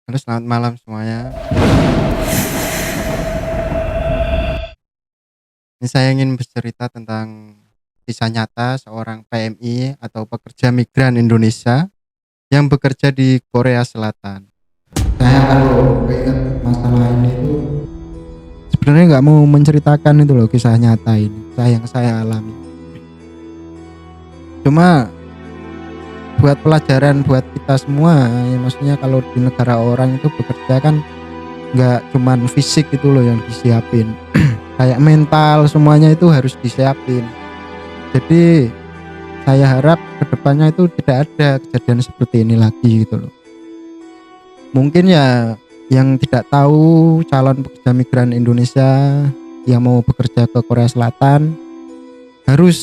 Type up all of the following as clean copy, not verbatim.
Halo, selamat malam semuanya. Ini saya ingin bercerita tentang kisah nyata seorang PMI atau pekerja migran Indonesia yang bekerja di Korea Selatan. Saya kalau ingat masalah ini itu sebenarnya nggak mau menceritakan itu loh, kisah nyata ini, yang saya alami. Cuma buat pelajaran buat kita semua, ya maksudnya kalau di negara orang itu bekerja kan nggak cuman fisik itu loh yang disiapin, kayak mental semuanya itu harus disiapin. Jadi saya harap kedepannya itu tidak ada kejadian seperti ini lagi gitu loh. Mungkin ya yang tidak tahu, calon pekerja migran Indonesia yang mau bekerja ke Korea Selatan harus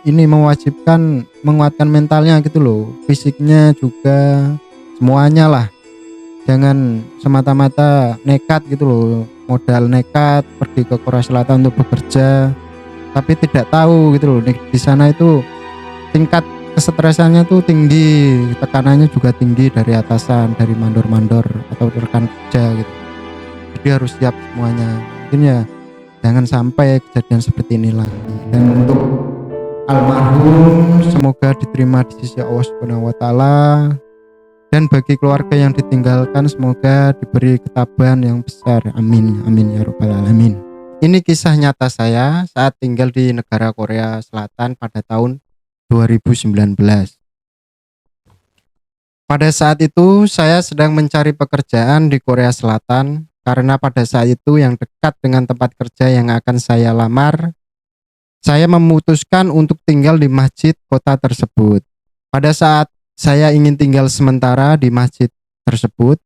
ini mewajibkan menguatkan mentalnya gitu loh, fisiknya juga, semuanya lah. Jangan semata-mata nekat gitu loh, modal nekat pergi ke Korea Selatan untuk bekerja tapi tidak tahu gitu loh, di sana itu tingkat kesetresannya tuh tinggi, tekanannya juga tinggi dari atasan, dari mandor-mandor atau rekan kerja gitu. Jadi harus siap semuanya. Mungkin ya jangan sampai kejadian seperti ini lagi. Dan untuk almarhum semoga diterima di sisi Allah Subhanahu wa taala, dan bagi keluarga yang ditinggalkan semoga diberi ketabahan yang besar. Amin amin ya rabbal alamin. Ini kisah nyata saya saat tinggal di negara Korea Selatan pada tahun 2019. Pada saat itu saya sedang mencari pekerjaan di Korea Selatan karena pada saat itu yang dekat dengan tempat kerja yang akan saya lamar, saya memutuskan untuk tinggal di masjid kota tersebut. Pada saat saya ingin tinggal sementara di masjid tersebut,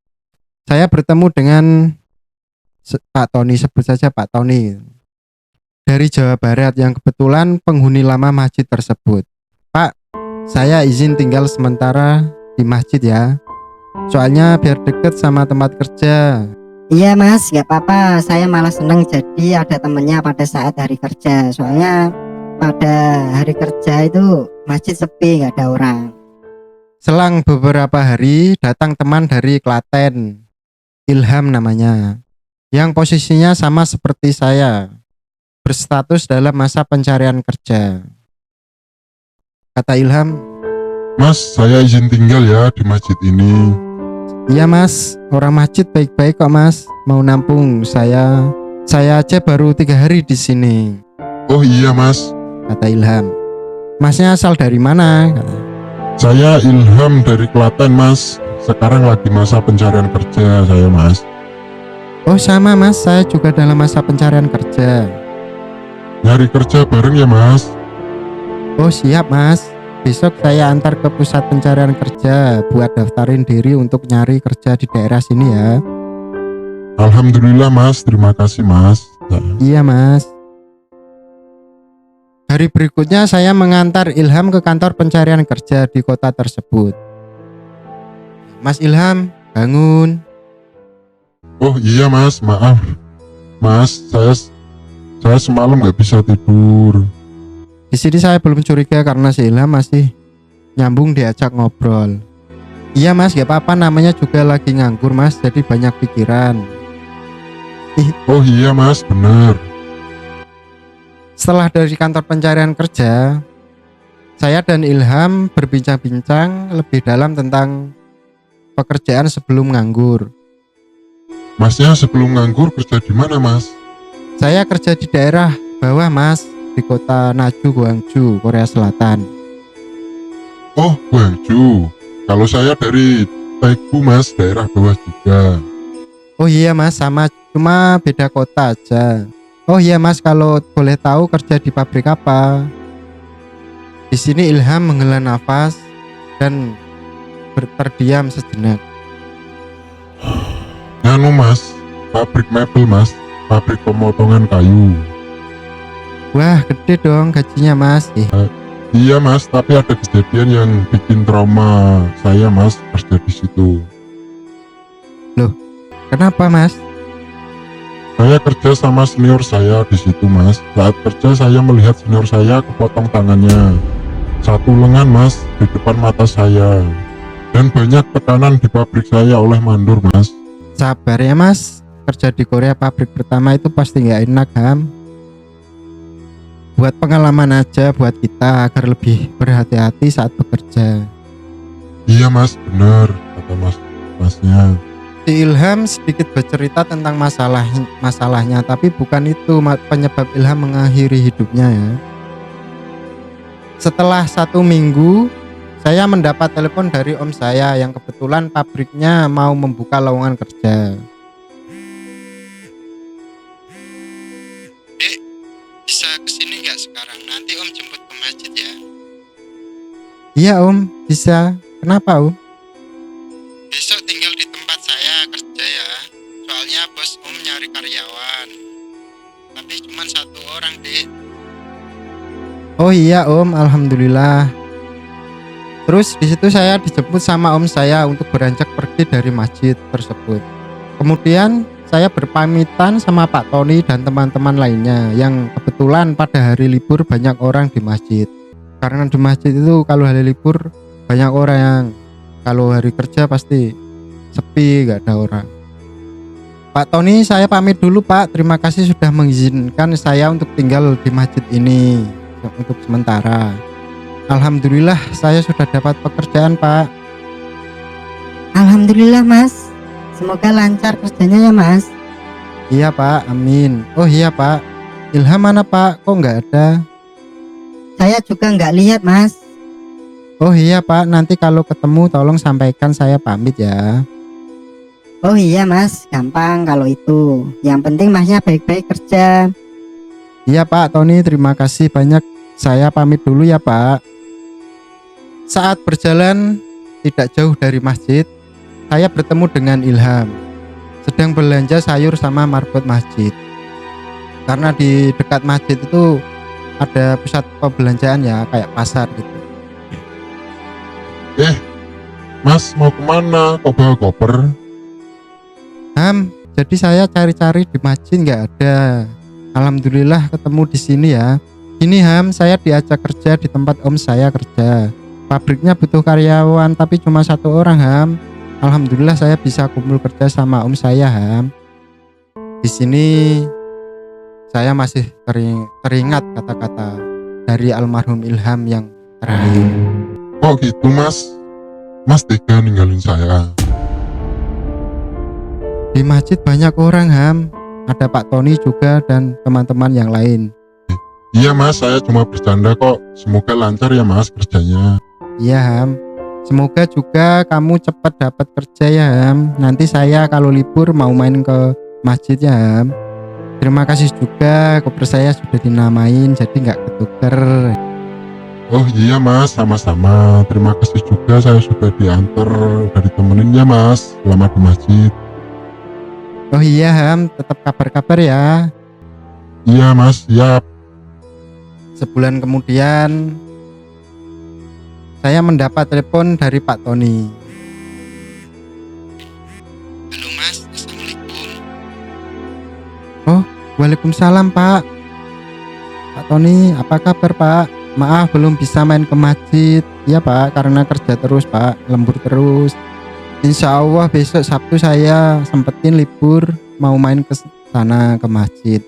saya bertemu dengan Pak Tony, sebut saja Pak Tony, dari Jawa Barat yang kebetulan penghuni lama masjid tersebut. Pak, saya izin tinggal sementara di masjid ya, soalnya biar deket sama tempat kerja. Iya mas, gak apa-apa, saya malah seneng jadi ada temennya pada saat hari kerja. Soalnya pada hari kerja itu masjid sepi, gak ada orang. Selang beberapa hari datang teman dari Klaten, Ilham namanya, yang posisinya sama seperti saya, berstatus dalam masa pencarian kerja. Kata Ilham, Mas, saya izin tinggal ya di masjid ini. iya mas, orang masjid baik-baik kok mas, mau nampung saya aja baru 3 hari di sini. Oh iya mas, Kata Ilham. Masnya asal dari mana? saya Ilham dari Klaten mas. Sekarang lagi masa pencarian kerja saya mas. Oh sama mas, saya juga dalam masa pencarian kerja. Nyari kerja bareng ya mas. Oh siap mas, besok saya antar ke pusat pencarian kerja buat daftarin diri untuk nyari kerja di daerah sini ya. Alhamdulillah mas, terima kasih mas. Iya mas. Hari berikutnya saya mengantar Ilham ke kantor pencarian kerja di kota tersebut. Mas Ilham, bangun. Oh iya mas, maaf mas, saya semalam gak bisa tidur. Di sini saya belum curiga karena si Ilham masih nyambung diajak ngobrol. Iya mas, gak apa-apa, namanya juga lagi nganggur mas, jadi banyak pikiran. Oh iya mas, bener. Setelah dari kantor pencarian kerja, saya dan Ilham berbincang-bincang lebih dalam tentang pekerjaan sebelum nganggur. Masnya sebelum nganggur kerja di mana mas? Saya kerja di daerah bawah mas, di kota Naju, Gwangju, Korea Selatan. Oh Gwangju. Kalau saya dari Daegu mas, daerah bawah juga. Oh iya mas, sama, cuma beda kota aja. Oh iya mas, kalau boleh tahu kerja di pabrik apa? Di sini Ilham menghela nafas dan terdiam sejenak. Nganu mas, pabrik mebel mas, pabrik pemotongan kayu. Wah gede dong gajinya mas. Iya mas, tapi ada kejadian yang bikin trauma saya mas kerja di situ. Kenapa mas? Saya kerja sama senior saya di situ mas. Saat kerja saya melihat senior saya kepotong tangannya, satu lengan mas, di depan mata saya. Dan banyak tekanan di pabrik saya oleh mandor, Mas. Sabar ya Mas, kerja di Korea pabrik pertama itu pasti nggak enak Ham. Buat pengalaman aja buat kita agar lebih berhati-hati saat bekerja. Iya, Mas, bener kata masnya. Si Ilham sedikit bercerita tentang masalahnya, tapi bukan itu penyebab Ilham mengakhiri hidupnya ya. Setelah 1 minggu, saya mendapat telepon dari om saya yang kebetulan pabriknya mau membuka lowongan kerja. Dek, bisa kesini nggak sekarang? Nanti om jemput ke masjid ya. Iya om, bisa. Kenapa om? Besok tinggal di tempat saya kerja ya. Soalnya bos om nyari karyawan. Tapi cuma 1 orang dek. Oh iya om, alhamdulillah. Terus di situ saya dijemput sama om saya untuk beranjak pergi dari masjid tersebut. Kemudian saya berpamitan sama Pak Tony dan teman-teman lainnya yang kebetulan pada hari libur banyak orang di masjid. Karena di masjid itu kalau hari libur banyak orang, kalau hari kerja pasti sepi, gak ada orang. Pak Tony, saya pamit dulu Pak. Terima kasih sudah mengizinkan saya untuk tinggal di masjid ini untuk sementara. Alhamdulillah saya sudah dapat pekerjaan Pak. Alhamdulillah Mas, semoga lancar kerjanya ya Mas. Iya Pak, amin. Oh iya Pak, Ilham mana Pak? Kok nggak ada? Saya juga nggak lihat Mas. Oh iya Pak, nanti kalau ketemu tolong sampaikan saya pamit ya. Oh iya Mas, gampang kalau itu. Yang penting Masnya baik-baik kerja. Iya Pak Tony, terima kasih banyak. Saya pamit dulu ya Pak. Saat berjalan tidak jauh dari masjid, saya bertemu dengan Ilham sedang belanja sayur sama marbot masjid. Karena di dekat masjid itu ada pusat perbelanjaan ya, kayak pasar gitu. Mas mau kemana? Kok bawa koper? Ham, jadi saya cari-cari di masjid nggak ada. Alhamdulillah ketemu di sini ya. Gini Ham, saya diajak kerja di tempat om saya kerja. Pabriknya butuh karyawan tapi cuma 1 orang Ham. Alhamdulillah saya bisa kumpul kerja sama om saya Ham. Di sini saya masih teringat kata-kata dari almarhum Ilham yang terakhir. Kok gitu Mas? Mas tega ninggalin saya. Di masjid banyak orang Ham. Ada Pak Tony juga dan teman-teman yang lain. Iya Mas, saya cuma bercanda kok. Semoga lancar ya Mas kerjanya. Iya Ham, semoga juga kamu cepat dapat kerja ya Ham. Nanti saya kalau libur mau main ke masjid ya Ham. Terima kasih juga koper saya sudah dinamain jadi nggak ketuker. Oh iya Mas, sama-sama. Terima kasih juga saya sudah diantar, udah ditemenin ya Mas selama di masjid. Oh iya Ham, tetap kabar-kabar ya. Iya Mas, siap. Sebulan kemudian saya mendapat telepon dari Pak Tony. Halo Mas, assalamualaikum. Oh, waalaikumsalam Pak. Pak Tony, apa kabar Pak? Maaf belum bisa main ke masjid. Ya Pak, karena kerja terus Pak, lembur terus. Insya Allah besok Sabtu saya sempetin libur mau main ke sana ke masjid.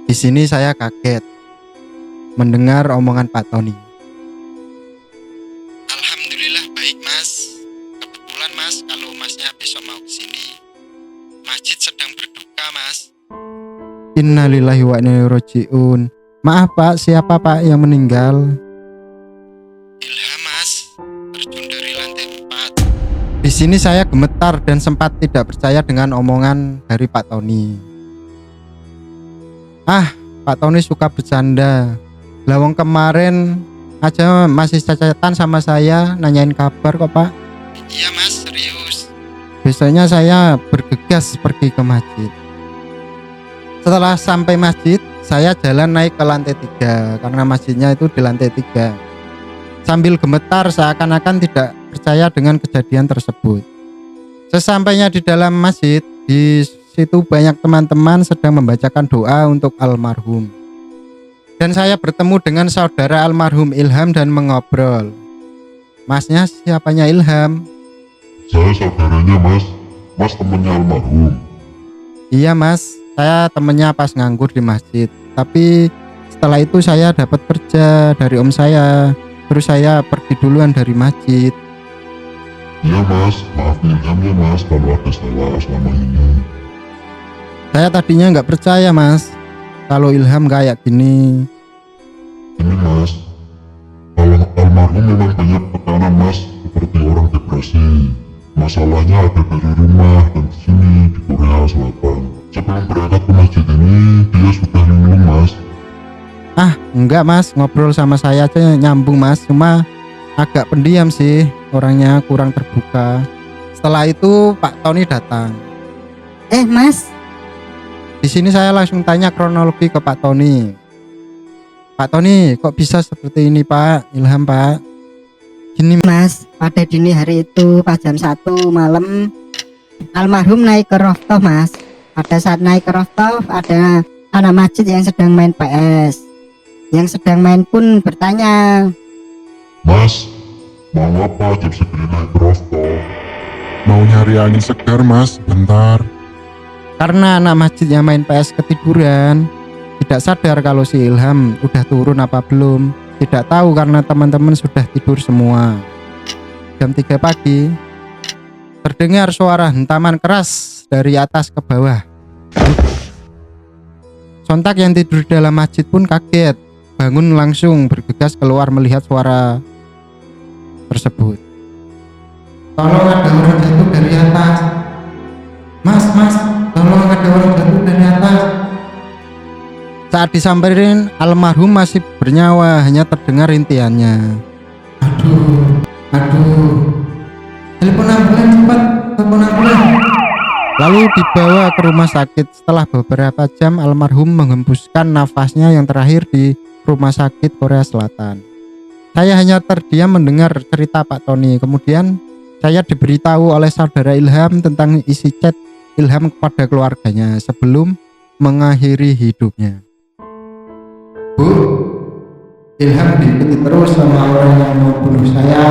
Di sini saya kaget mendengar omongan Pak Tony. Alhamdulillah baik Mas. Kebetulan Mas kalau Masnya besok mau ke sini, masjid sedang berduka Mas. Innalillahi wa inna ilaihi rajiun. Maaf Pak, siapa Pak yang meninggal? Ilham Mas, terjun dari lantai 4. Di sini saya gemetar dan sempat tidak percaya dengan omongan dari Pak Tony. Pak Tony suka bercanda. Lawang kemarin aja masih cacatan sama saya, nanyain kabar kok Pak. Iya Mas, serius. Besoknya saya bergegas pergi ke masjid. Setelah sampai masjid, saya jalan naik ke lantai 3 karena masjidnya itu di lantai 3. Sambil gemetar seakan-akan tidak percaya dengan kejadian tersebut. Sesampainya di dalam masjid, di situ banyak teman-teman sedang membacakan doa untuk almarhum. Dan saya bertemu dengan saudara almarhum Ilham dan mengobrol. Masnya siapanya Ilham? Saya saudaranya mas. Mas temennya almarhum. Iya mas, saya temennya pas nganggur di masjid. Tapi setelah itu saya dapat kerja dari om saya. Terus saya pergi duluan dari masjid. Iya mas, maafin Ilham ya mas kalau ada salah selama ini. Saya tadinya nggak percaya mas, kalau Ilham kayak gini. Ini mas, kalau almarhum memang banyak tekanan mas, seperti orang depresi. Masalahnya ada dari rumah dan di sini di Korea Selatan. Sebelum berangkat ke masjid ini, dia sudah linglung mas. Ah enggak mas, ngobrol sama saya aja nyambung mas. Cuma agak pendiam sih, orangnya kurang terbuka. Setelah itu Pak Tony datang. Mas, Di sini saya langsung tanya kronologi ke Pak Tony. Pak Tony, kok bisa seperti ini Pak Ilham Pak? Gini Mas, pada dini hari itu pas jam 1 malam almarhum naik ke rooftop Mas. Pada saat naik ke rooftop ada anak masjid yang sedang main PS. Yang sedang main pun bertanya, Mas, mau apa jam segini naik ke rooftop? Mau nyari angin segar mas, bentar. karena anak masjid yang main PS ketiduran, tidak sadar kalau si Ilham udah turun apa belum. Tidak tahu karena teman-teman sudah tidur semua. Jam 3 pagi terdengar suara hentaman keras dari atas ke bawah. Sontak yang tidur di dalam masjid pun kaget, bangun langsung bergegas keluar melihat suara tersebut. Tolong ada orang jatuh dari atas. Mas, tolong ada orang jatuh dari atas. Saat disamperin, almarhum masih bernyawa, hanya terdengar rintiannya. Aduh. Telepon ambulans cepat, telepon ambulans. Lalu dibawa ke rumah sakit. Setelah beberapa jam, almarhum menghembuskan nafasnya yang terakhir di rumah sakit Korea Selatan. Saya hanya terdiam mendengar cerita Pak Tony. Kemudian saya diberitahu oleh saudara Ilham tentang isi chat Ilham kepada keluarganya sebelum mengakhiri hidupnya. Bu, Ilham diikuti terus sama orang yang mau bunuh saya.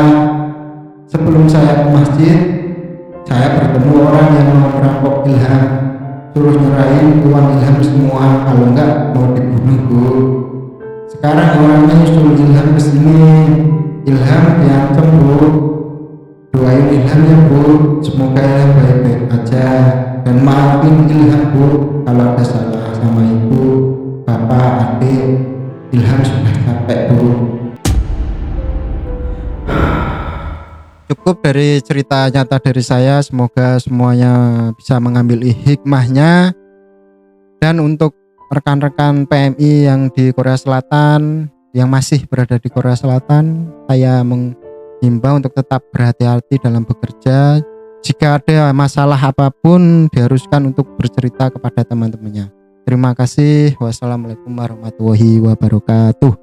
Sebelum saya ke masjid, saya bertemu orang yang mau merampok Ilham, suruh nyerahin uang Ilham semua, kalau enggak mau dibunuh Bu. Sekarang orangnya nyusul Ilham ke sini. Ilham diancam Bu. Doain Ilham ya Bu, semoga Ilham baik-baik aja, dan maafin Ilham Bu kalau ada salah sama ibu, bapak, adik. Ilham sudah capek Bu. Cukup dari cerita nyata dari saya, semoga semuanya bisa mengambil hikmahnya. Dan untuk rekan-rekan PMI yang di Korea Selatan, yang masih berada di Korea Selatan, saya menghimbau untuk tetap berhati-hati dalam bekerja. Jika ada masalah apapun, diharuskan untuk bercerita kepada teman-temannya. Terima kasih. Wassalamualaikum warahmatullahi wabarakatuh.